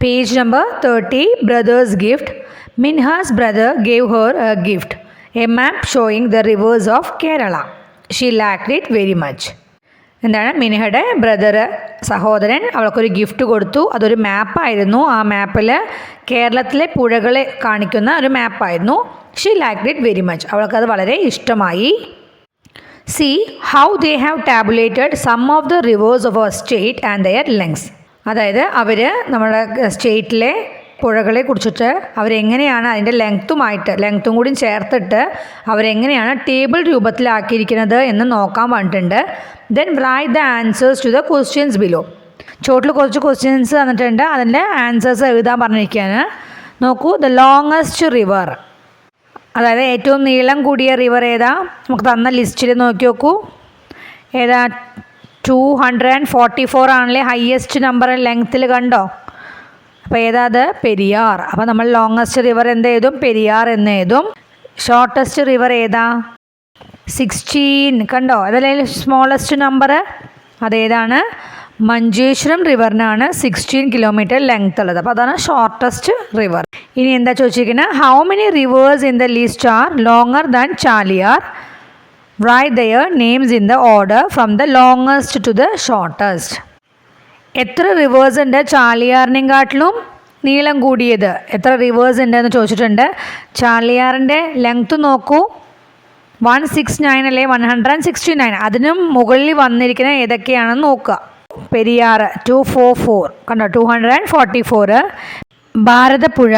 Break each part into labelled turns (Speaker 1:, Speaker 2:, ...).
Speaker 1: Page number 30, Brother's Gift. Minha's brother gave her a gift, a map showing the rivers of Kerala. She liked it very much. എന്താണ്, മിൻഹയുടെ സഹോദരൻ അവൾക്കൊരു gift കൊടുത്തു. അതൊരു മാപ്പായിരുന്നു. ആ മാപ്പിൽ കേരളത്തിലെ പുഴകളെ കാണിക്കുന്ന ഒരു മാപ്പായിരുന്നു. She liked it very much. അവൾക്കത് വളരെ ഇഷ്ടമായി. See how they have tabulated some of the rivers of our state and their lengths. അതായത് അവർ നമ്മുടെ സ്റ്റേറ്റിലെ പുഴകളെ കുറിച്ചിട്ട് അവരെങ്ങനെയാണ് അതിൻ്റെ ലെങ്ത്തും കൂടി ചേർത്തിട്ട് അവരെങ്ങനെയാണ് ടേബിൾ രൂപത്തിലാക്കിയിരിക്കുന്നത് എന്ന് നോക്കാൻ പറഞ്ഞിട്ടുണ്ട്. Then write the answers to the questions below. ചോട്ടിൽ കുറച്ച് ക്വസ്റ്റ്യൻസ് തന്നിട്ടുണ്ട്, അതിൻ്റെ ആൻസേഴ്സ് എഴുതാൻ പറഞ്ഞിരിക്കുകയാണ്. നോക്കൂ, ദ ലോങ്ങസ്റ്റ് റിവർ, അതായത് ഏറ്റവും നീളം കൂടിയ റിവർ ഏതാ? നമുക്ക് തന്ന ലിസ്റ്റിൽ നോക്കി നോക്കൂ. ഏതാ? 244 ആണല്ലേ ഹയസ്റ്റ് നമ്പർ ലെങ്ത്തിൽ, കണ്ടോ? അപ്പോൾ ഏതാ അത്? പെരിയാർ. അപ്പോൾ നമ്മൾ ലോങ്ങസ്റ്റ് റിവർ എന്ത് എഴുതും? പെരിയാർ എന്ന് എഴുതും. ഷോർട്ടസ്റ്റ് റിവർ ഏതാ? 16, കണ്ടോ? അതല്ലേ സ്മോളസ്റ്റ് നമ്പർ? അതേതാണ്? മഞ്ചേശ്വരം റിവറിനാണ് 16 കിലോമീറ്റർ ലെങ്ത് ഉള്ളത്. അപ്പോൾ അതാണ് ഷോർട്ടസ്റ്റ് റിവർ. ഇനി എന്താ ചോദിച്ചിരിക്കുന്നത്? How many rivers in the list are longer than Chaliyar? Write their names in the order from the longest to the shortest. എത്ര റിവേഴ്സ് ഉണ്ട് ചാലിയാറിനെയും കാട്ടിലും നീളം കൂടിയത്? എത്ര റിവേഴ്സ് ഉണ്ട് എന്ന് ചോദിച്ചിട്ടുണ്ട്. ചാലിയാറിൻ്റെ ലെങ്ത്ത് നോക്കൂ, 169 അല്ലേ? 169. അതിനും മുകളിൽ വന്നിരിക്കുന്ന ഏതൊക്കെയാണെന്ന് നോക്കുക. പെരിയാർ 244, കണ്ടോ? 244. ഭാരതപ്പുഴ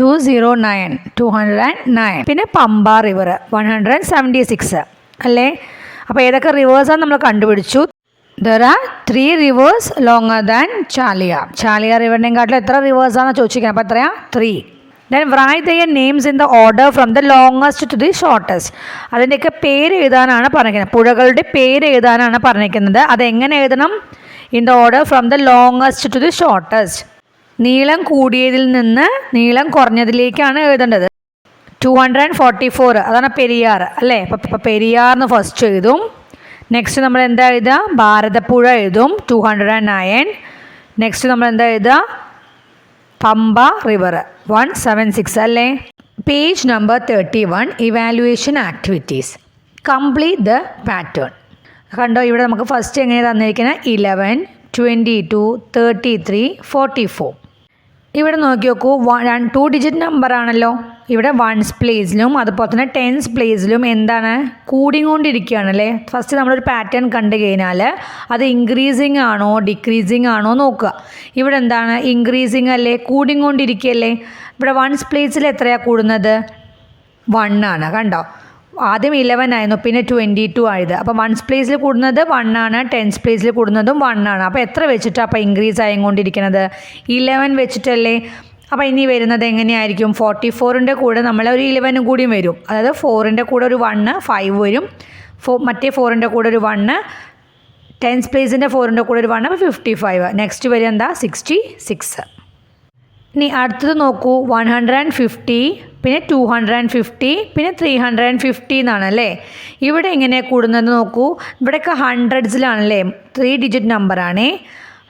Speaker 1: 209, 209. പിന്നെ പമ്പ റിവർ 176 അല്ലേ? അപ്പോൾ ഏതൊക്കെ റിവേഴ്സാണ് നമ്മൾ കണ്ടുപിടിച്ചു. There are 3 rivers longer than Chaliar. Chaliar റിവറിനെയും കാട്ടിലും എത്ര റിവേഴ്സാണെന്ന് ചോദിച്ചിരിക്കുന്നത്. അപ്പോൾ എത്രയാ? 3. Then write their names in the order from the longest to the shortest. അതിൻ്റെയൊക്കെ പേര് എഴുതാനാണ് പറഞ്ഞിരിക്കുന്നത്. പുഴകളുടെ പേര് എഴുതാനാണ് പറഞ്ഞിരിക്കുന്നത്. അതെങ്ങനെ എഴുതണം? In the order from the longest to the shortest. നീളം കൂടിയതിൽ നിന്ന് നീളം കുറഞ്ഞതിലേക്കാണ് എഴുതേണ്ടത്. 244 അതാണ് പെരിയാർ അല്ലേ? അപ്പോൾ പെരിയാറിന് ഫസ്റ്റ് എഴുതും. നെക്സ്റ്റ് നമ്മൾ എന്താ എഴുതുക? ഭാരതപ്പുഴ എഴുതും 209. നെക്സ്റ്റ് നമ്മൾ എന്താ എഴുതുക? പമ്പ റിവർ 176 അല്ലേ? Page number 31, evaluation activities. Complete the pattern. കണ്ടോ, ഇവിടെ നമുക്ക് ഫസ്റ്റ് എങ്ങനെ തന്നിരിക്കുന്നത്? 11, 22, 33, 44. ഇവിടെ നോക്കി നോക്കൂ, 2 ഡിജിറ്റ് നമ്പർ ആണല്ലോ. ഇവിടെ വൺസ് പ്ലേസിലും അതുപോലെ തന്നെ ടെൻസ് പ്ലേസിലും എന്താണ്? കൂടിക്കൊണ്ടിരിക്കുകയാണല്ലേ. ഫസ്റ്റ് നമ്മളൊരു പാറ്റേൺ കണ്ടു കഴിഞ്ഞാൽ അത് ഇൻക്രീസിങ് ആണോ ഡിക്രീസിങ് ആണോ നോക്കുക. ഇവിടെ എന്താണ്? ഇൻക്രീസിങ് അല്ലേ? കൂടിക്കൊണ്ടിരിക്കുകയല്ലേ. ഇവിടെ വൺസ് പ്ലേസിൽ എത്രയാണ് കൂടുന്നത്? 1 ആണ്. കണ്ടോ, ആദ്യം 11 ആയിരുന്നു, പിന്നെ 22 ആയത്. അപ്പോൾ വൺസ് പ്ലേസിൽ കൂടുന്നത് 1 ആണ്, ടെൻസ് പ്ലേസിൽ കൂടുന്നതും 1 ആണ്. അപ്പോൾ എത്ര വെച്ചിട്ടാണ് അപ്പോൾ ഇൻക്രീസ് ആയിക്കൊണ്ടിരിക്കുന്നത്? 11 വെച്ചിട്ടല്ലേ. അപ്പോൾ ഇനി വരുന്നത് എങ്ങനെയായിരിക്കും? 44ൻ്റെ കൂടെ നമ്മൾ ഒരു 11 കൂടിയും വരും. അതായത് 4ൻ്റെ കൂടെ ഒരു 1, 5 വരും. മറ്റേ 4ൻ്റെ കൂടെ ഒരു 1, ടെൻസ് പ്ലേസിൻ്റെ 4ൻ്റെ കൂടെ ഒരു 1, അപ്പോൾ 55. നെക്സ്റ്റ് വരും എന്താ? 66. ഇനി അടുത്തത് നോക്കൂ, 150, പിന്നെ 250, പിന്നെ 350 എന്നാണ് അല്ലേ. ഇവിടെ എങ്ങനെ കൂടുന്നത് നോക്കൂ. ഇവിടെയൊക്കെ ഹൺഡ്രഡ്സിലാണല്ലേ, 3 ഡിജിറ്റ് നമ്പറാണേ.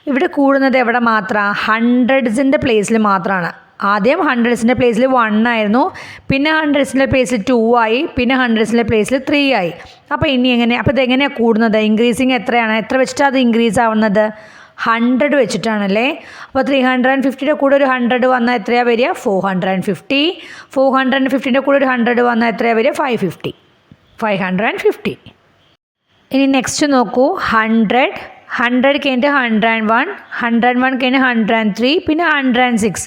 Speaker 1: ഇവിടെ കൂടുന്നത് എവിടെ മാത്രമാണ്? ഹൺഡ്രഡ്സിൻ്റെ പ്ലേസിൽ മാത്രമാണ്. ആദ്യം ഹൺഡ്രഡ്സിൻ്റെ പ്ലേസിൽ 1 ആയിരുന്നു, പിന്നെ ഹൺഡ്രഡ്സിൻ്റെ പ്ലേസിൽ 2 ആയി, പിന്നെ ഹൺഡ്രഡ്സിൻ്റെ പ്ലേസിൽ 3 ആയി. അപ്പോൾ ഇനി അപ്പോൾ ഇതെങ്ങനെയാണ് കൂടുന്നത്? ഇൻക്രീസിങ് എത്രയാണ്? എത്ര വെച്ചിട്ടാണ് അത് ഇൻക്രീസ് ആവുന്നത്? 100 വെച്ചിട്ടാണല്ലേ. അപ്പോൾ 350യുടെ കൂടെ ഒരു 100 വന്നാൽ എത്രയാണ് വരിക? 450. 450ൻ്റെ കൂടെ ഒരു 100 വന്നാൽ എത്രയാണ് വരിക? 550. 550. ഇനി നെക്സ്റ്റ് നോക്കൂ, 100 കഴിഞ്ഞിട്ട് 101, 101 കഴിഞ്ഞ് 103, പിന്നെ 106.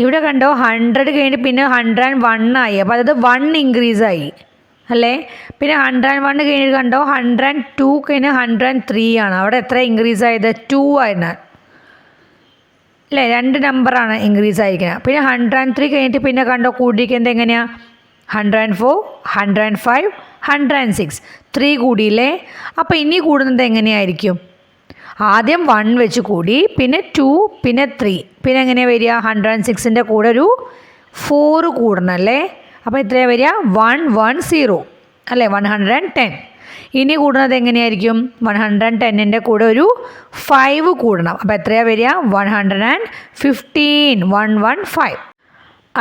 Speaker 1: ഇവിടെ കണ്ടോ, 100 കഴിഞ്ഞിട്ട് പിന്നെ 101 ആയി. അപ്പോൾ അതായത് 1 ഇൻക്രീസ് ആയി അല്ലേ. പിന്നെ 101 കഴിഞ്ഞിട്ട് കണ്ടോ, 102 കഴിഞ്ഞ് 103 ആണ്. അവിടെ എത്ര ഇൻക്രീസ് ആയത്? 2 ആയിരുന്നു അല്ലേ. 2 നമ്പറാണ് ഇൻക്രീസ് ആയിരിക്കുന്നത്. പിന്നെ 103 കഴിഞ്ഞിട്ട് പിന്നെ കണ്ടോ കൂടിയിരിക്കുന്നത് എങ്ങനെയാണ്? 104, 105, 106. 3 കൂടിയില്ലേ. അപ്പോൾ ഇനി കൂടുന്നത് എങ്ങനെയായിരിക്കും? ആദ്യം 1 വെച്ച് കൂടി, പിന്നെ 2, പിന്നെ 3, പിന്നെ എങ്ങനെയാണ് വരിക? 106ൻ്റെ കൂടെ ഒരു 4 കൂടണം അല്ലേ. അപ്പോൾ എത്രയാണ് വരിക? 110 അല്ലേ, 110. ഇനി കൂടുന്നത് എങ്ങനെയായിരിക്കും? 110ൻ്റെ കൂടെ ഒരു 5 കൂടണം. അപ്പോൾ എത്രയാണ് വരിക? 115. 115.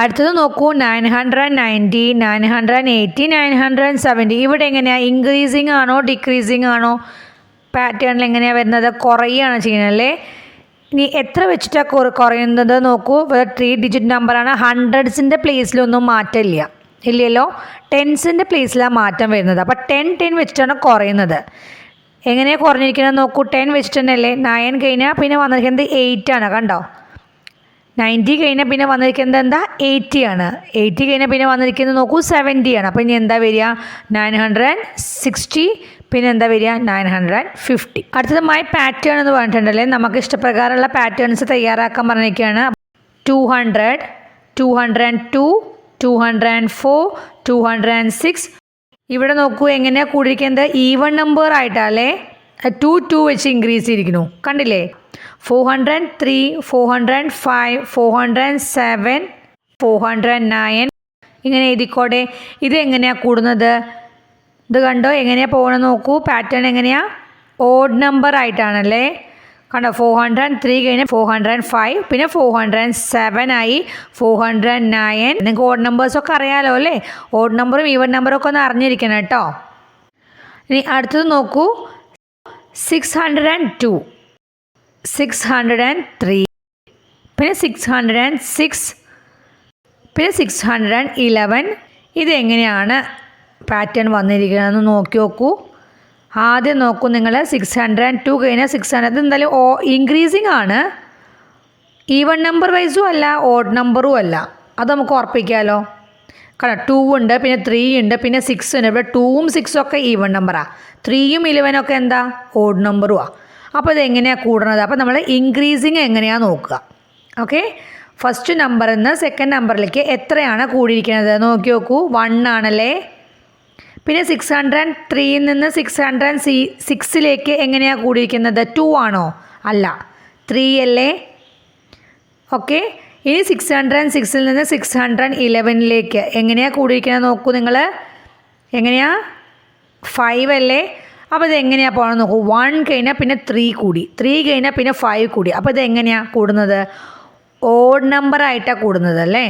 Speaker 1: അടുത്തത് നോക്കൂ, 990, 980, 970. ഇവിടെ എങ്ങനെയാണ്? ഇൻക്രീസിങ് ആണോ ഡിക്രീസിങ് ആണോ? പാറ്റേണിൽ എങ്ങനെയാണ് വരുന്നത്? കുറയുകയാണ് ചെയ്യുന്നത് അല്ലേ? ഇനി എത്ര വെച്ചിട്ടാണ് കുറയുന്നത് നോക്കൂ. 3 ഡിജിറ്റ് നമ്പറാണ്. ഹൺഡ്രഡ്സിൻ്റെ പ്ലേസിലൊന്നും മാറ്റമില്ല, ഇല്ലല്ലോ. ടെൻസിൻ്റെ പ്ലേസിലാണ് മാറ്റം വരുന്നത്. അപ്പോൾ 10 വെച്ചിട്ടാണ് കുറയുന്നത്. എങ്ങനെയാണ് കുറഞ്ഞിരിക്കുന്നത് നോക്കൂ. 10 വെച്ചിട്ട് തന്നെയല്ലേ. 9 കഴിഞ്ഞാൽ പിന്നെ വന്നിരിക്കുന്നത് 8 ആണ്, കണ്ടോ. 90 കഴിഞ്ഞാൽ പിന്നെ വന്നിരിക്കുന്നത് എന്താ? 80 ആണ്. 80 കഴിഞ്ഞാൽ പിന്നെ വന്നിരിക്കുന്നത് നോക്കൂ 70 ആണ്. അപ്പോൾ ഇനി എന്താ വരിക? 960. പിന്നെ എന്താ വരിക? 950. അടുത്തത് മൈ പാറ്റേൺ എന്ന് പറഞ്ഞിട്ടുണ്ടല്ലേ. നമുക്ക് ഇഷ്ടപ്രകാരമുള്ള പാറ്റേൺസ് തയ്യാറാക്കാൻ പറഞ്ഞിരിക്കുകയാണ്. 200, 202, 204, 206. ഇവിടെ നോക്കൂ എങ്ങനെയാണ് കൂടിയിരിക്കുന്നത്? ഈവൺ നമ്പർ ആയിട്ടല്ലേ. 2 വെച്ച് ഇൻക്രീസ് ചെയ്തിരിക്കുന്നു, കണ്ടില്ലേ. 403, 405, 407, 409. ഇങ്ങനെ എഴുതിക്കോടെ. ഇത് എങ്ങനെയാണ് കൂടുന്നത്? ഇത് കണ്ടോ എങ്ങനെയാണ് പോകണമെന്ന് നോക്കൂ. പാറ്റേൺ എങ്ങനെയാണ്? ഓഡ് നമ്പർ ആയിട്ടാണല്ലേ. കണ്ടോ, 403 കഴിഞ്ഞാൽ 405, പിന്നെ 407 ആയി, 409. നിങ്ങൾക്ക് ഓഡ് നമ്പേഴ്സൊക്കെ അറിയാമല്ലോ അല്ലേ. ഓഡ് നമ്പറും ഈവൻ നമ്പറും ഒക്കെ ഒന്ന് അറിഞ്ഞിരിക്കണം കേട്ടോ. ഇനി അടുത്തത് നോക്കൂ, 602, 603, പിന്നെ 606, പിന്നെ 611. ഇതെങ്ങനെയാണ് പാറ്റേൺ വന്നിരിക്കുന്നതെന്ന് നോക്കി നോക്കൂ. ആദ്യം നോക്കൂ നിങ്ങൾ. 602 കഴിഞ്ഞാൽ 600. ഇത് എന്തായാലും ഇൻക്രീസിങ് ആണ്. ഈവൺ നമ്പർ വൈസും അല്ല, ഓഡ് നമ്പറും അല്ല. അത് നമുക്ക് ഉറപ്പിക്കാമല്ലോ. കാരണം 2 ഉണ്ട്, പിന്നെ 3 ഉണ്ട്, പിന്നെ 6 ഉണ്ട്. ഇവിടെ 2ഉം 6ഉം ഒക്കെ ഈവൺ നമ്പറാണ്. 3ഉം 11 ഒക്കെ എന്താ? ഓഡ് നമ്പറുമാണ്. അപ്പോൾ ഇത് എങ്ങനെയാണ് കൂടുന്നത്? അപ്പോൾ നമ്മൾ ഇൻക്രീസിങ് എങ്ങനെയാണ് നോക്കുക. ഓക്കെ, ഫസ്റ്റ് നമ്പറിൽ നിന്ന് സെക്കൻഡ് നമ്പറിലേക്ക് എത്രയാണ് കൂടിയിരിക്കുന്നത് നോക്കി നോക്കൂ. 1 ആണല്ലേ. പിന്നെ 603ൽ നിന്ന് 606ലേക്ക് എങ്ങനെയാണ് കൂടിയിരിക്കുന്നത്? 2 ആണോ? അല്ല, 3 അല്ലേ. ഓക്കെ, ഇനി 606ൽ നിന്ന് 611ലേക്ക് എങ്ങനെയാണ് കൂടിയിരിക്കുന്നത് നോക്കൂ നിങ്ങൾ. എങ്ങനെയാണ്? 5 അല്ലേ. അപ്പോൾ ഇത് എങ്ങനെയാണ് പോകണം നോക്കൂ. 1 കഴിഞ്ഞാൽ പിന്നെ 3 കൂടി, 3 കഴിഞ്ഞാൽ പിന്നെ 5 കൂടി. അപ്പോൾ ഇത് എങ്ങനെയാണ് കൂടുന്നത്? ഓഡ് നമ്പർ ആയിട്ടാണ് കൂടുന്നത് അല്ലേ.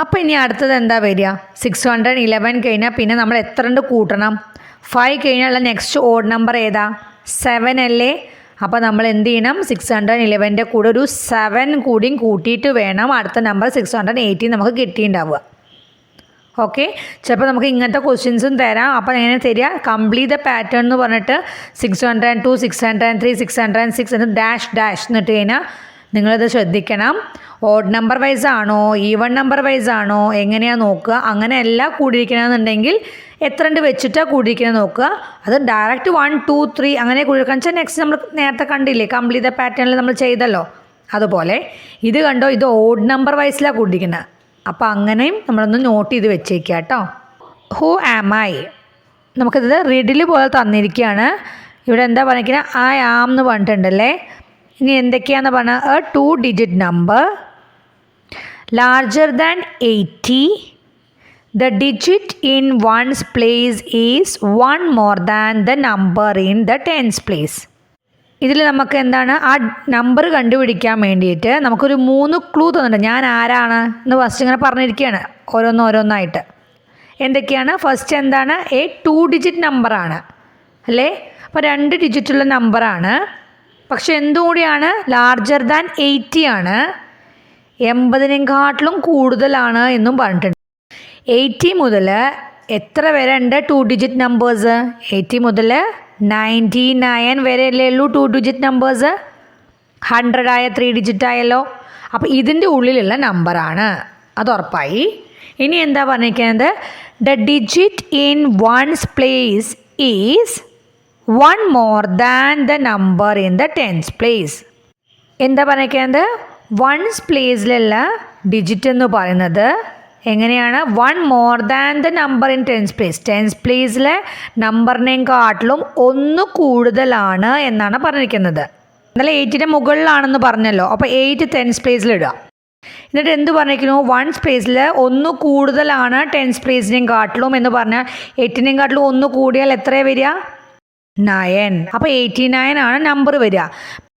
Speaker 1: അപ്പോൾ ഇനി അടുത്തത് എന്താ വരിക? 611 കഴിഞ്ഞാൽ പിന്നെ നമ്മൾ എത്ര കൂട്ടണം? 5 കഴിഞ്ഞാലുള്ള നെക്സ്റ്റ് ഓഡ് നമ്പർ ഏതാ? 7 അല്ലേ. അപ്പോൾ നമ്മൾ എന്ത് ചെയ്യണം? 611ൻ്റെ കൂടെ ഒരു 7 കൂടിയും കൂട്ടിയിട്ട് വേണം അടുത്ത നമ്പർ 680 നമുക്ക് കിട്ടിയിട്ടുണ്ടാവുക. ഓക്കെ, ചിലപ്പോൾ നമുക്ക് ഇങ്ങനത്തെ ക്വസ്റ്റ്യൻസും തരാം. അപ്പോൾ എങ്ങനെ തരിക? കംപ്ലീറ്റ് ദ പാറ്റേൺ എന്ന് പറഞ്ഞിട്ട് 602, 603, 606 എന്ന് ഡാഷ് എന്നിട്ട് കഴിഞ്ഞാൽ നിങ്ങളിത് ശ്രദ്ധിക്കണം. ഓഡ് നമ്പർ വൈസ് ആണോ ഈവൺ നമ്പർ വൈസ് ആണോ എങ്ങനെയാണ് നോക്കുക. അങ്ങനെ എല്ലാം കൂടിയിരിക്കണമെന്നുണ്ടെങ്കിൽ എത്ര വെച്ചിട്ടാണ് കൂടിയിരിക്കുന്നത് നോക്കുക. അത് ഡയറക്റ്റ് 1, 2, 3 അങ്ങനെ കൂടിയിരിക്കുക വെച്ചാൽ നെക്സ്റ്റ് നമ്മൾ നേരത്തെ കണ്ടില്ലേ, കംപ്ലീറ്റ് ദ പാറ്റേണിൽ നമ്മൾ ചെയ്തല്ലോ. അതുപോലെ ഇത് കണ്ടോ, ഇത് ഓഡ് നമ്പർ വൈസിലാണ് കൂടിയിരിക്കുന്നത്. അപ്പോൾ അങ്ങനെയും നമ്മളൊന്ന് നോട്ട് ചെയ്ത് വെച്ചേക്കുക കേട്ടോ. Who am I? നമുക്കിത് റിഡിൽ പോലെ തന്നിരിക്കുകയാണ്. ഇവിടെ എന്താ പറഞ്ഞിരിക്കുന്നത്? ഐ ആം എന്ന് പറഞ്ഞിട്ടുണ്ടല്ലേ. ഇനി എന്തൊക്കെയാണെന്ന് പറഞ്ഞാൽ A 2 digit number larger than 80, the digit in ones place is 1 more than the number in the tens place. ഇതിൽ നമുക്ക് എന്താണ് ആ നമ്പർ കണ്ടുപിടിക്കാൻ വേണ്ടിയിട്ട് നമുക്കൊരു 3 ക്ലൂ തന്നിട്ടുണ്ട്. ഞാൻ ആരാണ് എന്ന് ഫസ്റ്റ് ഇങ്ങനെ പറഞ്ഞിരിക്കുകയാണ് ഓരോന്നായിട്ട്. എന്തൊക്കെയാണ്? ഫസ്റ്റ് എന്താണ്? 2 ഡിജിറ്റ് നമ്പറാണ് അല്ലേ. അപ്പോൾ 2 ഡിജിറ്റുള്ള നമ്പറാണ്. പക്ഷെ എന്തുകൂടിയാണ്? ലാർജർ ദാൻ 80 ആണ്. 80നെക്കാട്ടിലും കൂടുതലാണ് എന്നും പറഞ്ഞിട്ടുണ്ട്. 80 മുതൽ എത്ര വരെ ഉണ്ട് 2 ഡിജിറ്റ് നമ്പേഴ്സ്? 80 മുതൽ 99 വരെ അല്ലേ ഉള്ളൂ 2 ഡിജിറ്റ് നമ്പേഴ്സ്. 100 ആയ 3 ഡിജിറ്റ് ആയല്ലോ. അപ്പോൾ ഇതിൻ്റെ ഉള്ളിലുള്ള നമ്പറാണ്, അത് ഉറപ്പായി. ഇനി എന്താ പറഞ്ഞിരിക്കുന്നത്? The digit in ones place is 1 more than the number in the tens place. എന്താ പറഞ്ഞിരിക്കുന്നത്? വൺസ് പ്ലേസിലുള്ള ഡിജിറ്റ് എന്ന് പറയുന്നത് എങ്ങനെയാണ്? 1 more than the number in tens place. Tens പ്ലേസിലെ നമ്പറിനെക്കാട്ടിലും 1 കൂടുതലാണ് എന്നാണ് പറഞ്ഞിരിക്കുന്നത്. എന്നാലും 8ൻ്റെ മുകളിലാണെന്ന് പറഞ്ഞല്ലോ. അപ്പോൾ 8 ടെൻസ് പ്ലേസിലിടുക. എന്നിട്ട് എന്ത് പറഞ്ഞിരിക്കുന്നു, 1 സ്പേസിൽ 1 കൂടുതലാണ് 10 സ്പേസിനെയും കാട്ടിലും എന്ന് പറഞ്ഞാൽ 8നെയും കാട്ടിലും 1 കൂടിയാൽ എത്രയാണ് വരിക? 9. അപ്പോൾ 89 ആണ് നമ്പർ വരിക.